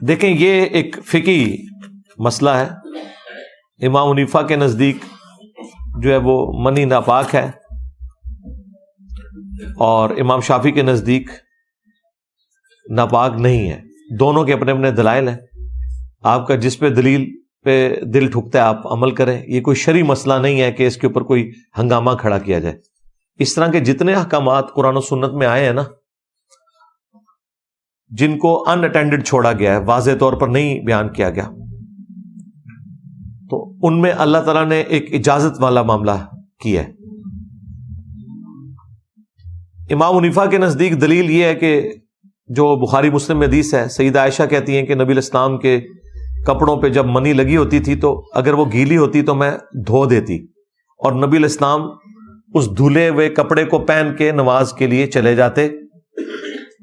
دیکھیں یہ ایک فقہی مسئلہ ہے. امام حنیفہ کے نزدیک جو ہے وہ منی ناپاک ہے، اور امام شافعی کے نزدیک ناپاک نہیں ہے. دونوں کے اپنے اپنے دلائل ہیں. آپ کا جس پہ دلیل پہ دل ٹھکتا ہے آپ عمل کریں. یہ کوئی شرعی مسئلہ نہیں ہے کہ اس کے اوپر کوئی ہنگامہ کھڑا کیا جائے. اس طرح کے جتنے احکامات قرآن و سنت میں آئے ہیں نا، جن کو ان اٹینڈڈ چھوڑا گیا ہے، واضح طور پر نہیں بیان کیا گیا، تو ان میں اللہ تعالیٰ نے ایک اجازت والا معاملہ کیا ہے. امام حنیفہ کے نزدیک دلیل یہ ہے کہ جو بخاری مسلم میں حدیث ہے، سیدہ عائشہ کہتی ہیں کہ نبی علیہ السلام کے کپڑوں پہ جب منی لگی ہوتی تھی تو اگر وہ گیلی ہوتی تو میں دھو دیتی، اور نبی علیہ السلام اس دھلے ہوئے کپڑے کو پہن کے نماز کے لیے چلے جاتے،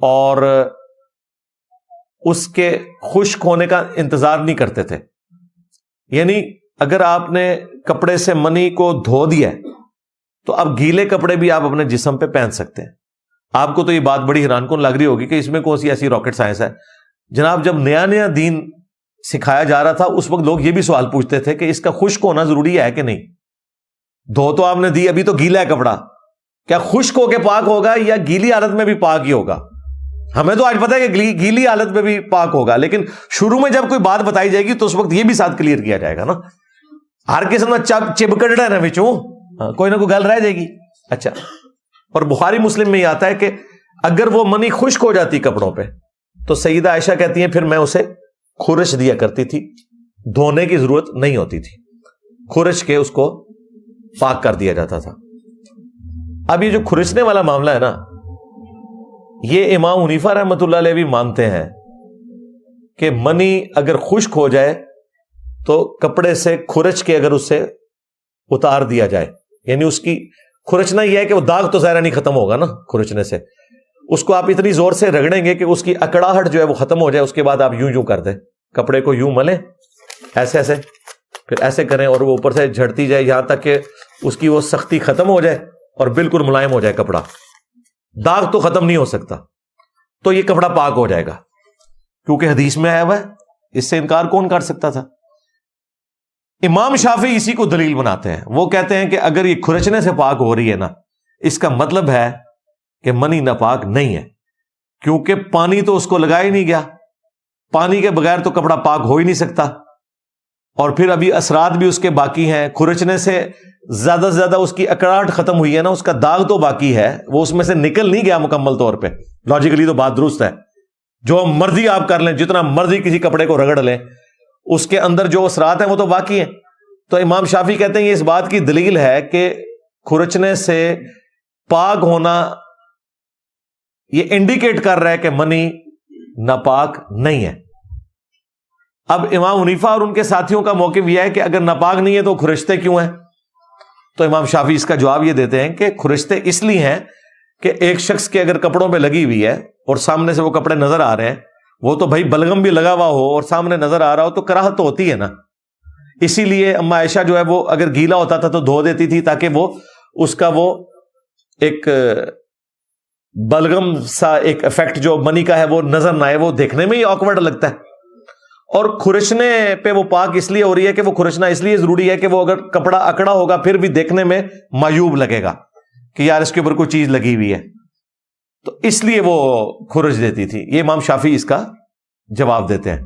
اور اس کے خشک ہونے کا انتظار نہیں کرتے تھے. یعنی اگر آپ نے کپڑے سے منی کو دھو دیا تو اب گیلے کپڑے بھی آپ اپنے جسم پہ پہن سکتے ہیں. آپ کو تو یہ بات بڑی حیران کن لگ رہی ہوگی کہ اس میں کون سی ایسی راکٹ سائنس ہے. جناب جب نیا نیا دین سکھایا جا رہا تھا اس وقت لوگ یہ بھی سوال پوچھتے تھے کہ اس کا خشک ہونا ضروری ہے کہ نہیں. دھو تو آپ نے دی، ابھی تو گیلا ہے کپڑا، کیا خشک ہو کے پاک ہوگا یا گیلی حالت میں بھی پاک ہی ہوگا؟ ہمیں تو آج پتہ ہے کہ گیلی حالت میں بھی پاک ہوگا، لیکن شروع میں جب کوئی بات بتائی جائے گی تو اس وقت یہ بھی ساتھ کلیئر کیا جائے گا نا. ہر قسم کا چپکڑ ہے نا بچوں، کوئی نہ کوئی گل رہ جائے گی. اچھا، اور بخاری مسلم میں یہ آتا ہے کہ اگر وہ منی خشک ہو جاتی کپڑوں پہ تو سیدہ عائشہ کہتی ہیں پھر میں اسے خورش دیا کرتی تھی، دھونے کی ضرورت نہیں ہوتی تھی، خورش کے اس کو پاک کر دیا جاتا تھا. اب یہ جو خورشنے والا معاملہ ہے نا، یہ امام حنیفہ رحمۃ اللہ علیہ بھی مانتے ہیں کہ منی اگر خشک ہو جائے تو کپڑے سے کھرچ کے اگر اسے اتار دیا جائے، یعنی اس کی کھرچنا یہ ہے کہ وہ داغ تو ظاہر نہیں ختم ہوگا نا کھرچنے سے، اس کو آپ اتنی زور سے رگڑیں گے کہ اس کی اکڑاہٹ جو ہے وہ ختم ہو جائے. اس کے بعد آپ یوں کر دیں، کپڑے کو یوں ملیں ایسے ایسے، پھر ایسے کریں اور وہ اوپر سے جھڑتی جائے یہاں تک کہ اس کی وہ سختی ختم ہو جائے اور بالکل ملائم ہو جائے کپڑا. داغ تو ختم نہیں ہو سکتا، تو یہ کپڑا پاک ہو جائے گا کیونکہ حدیث میں آیا ہوا ہے. اس سے انکار کون کر سکتا تھا؟ امام شافعی اسی کو دلیل بناتے ہیں. وہ کہتے ہیں کہ اگر یہ کھرچنے سے پاک ہو رہی ہے نا، اس کا مطلب ہے کہ منی ناپاک نہیں ہے، کیونکہ پانی تو اس کو لگا ہی نہیں گیا. پانی کے بغیر تو کپڑا پاک ہو ہی نہیں سکتا، اور پھر ابھی اثرات بھی اس کے باقی ہیں. کھرچنے سے زیادہ سے زیادہ اس کی اکڑاہٹ ختم ہوئی ہے نا، اس کا داغ تو باقی ہے، وہ اس میں سے نکل نہیں گیا مکمل طور پہ. لاجیکلی تو بات درست ہے، جو مرضی آپ کر لیں، جتنا مرضی کسی کپڑے کو رگڑ لیں، اس کے اندر جو اثرات ہیں وہ تو باقی ہیں. تو امام شافعی کہتے ہیں یہ اس بات کی دلیل ہے کہ کھرچنے سے پاک ہونا یہ انڈیکیٹ کر رہا ہے کہ منی ناپاک نہیں ہے. اب امام حنیفہ اور ان کے ساتھیوں کا موقف یہ ہے کہ اگر ناپاک نہیں ہے تو کھرچتے کیوں ہیں؟ تو امام شافعی اس کا جواب یہ دیتے ہیں کہ کھرچتے اس لیے ہیں کہ ایک شخص کے اگر کپڑوں پہ لگی ہوئی ہے اور سامنے سے وہ کپڑے نظر آ رہے ہیں، وہ تو بھائی بلغم بھی لگا ہوا ہو اور سامنے نظر آ رہا ہو تو کراہت تو ہوتی ہے نا. اسی لیے اما عائشہ جو ہے وہ اگر گیلا ہوتا تھا تو دھو دیتی تھی تاکہ وہ اس کا وہ ایک بلغم سا ایک افیکٹ جو منی کا ہے وہ نظر نہ آئے. وہ دیکھنے میں ہی آکورڈ لگتا ہے. اور کھرچنے پہ وہ پاک اس لیے ہو رہی ہے کہ وہ کھرچنا اس لیے ضروری ہے کہ وہ اگر کپڑا اکڑا ہوگا پھر بھی دیکھنے میں معیوب لگے گا کہ یار اس کے اوپر کوئی چیز لگی ہوئی ہے، تو اس لیے وہ کھرچ دیتی تھی. یہ امام شافعی اس کا جواب دیتے ہیں.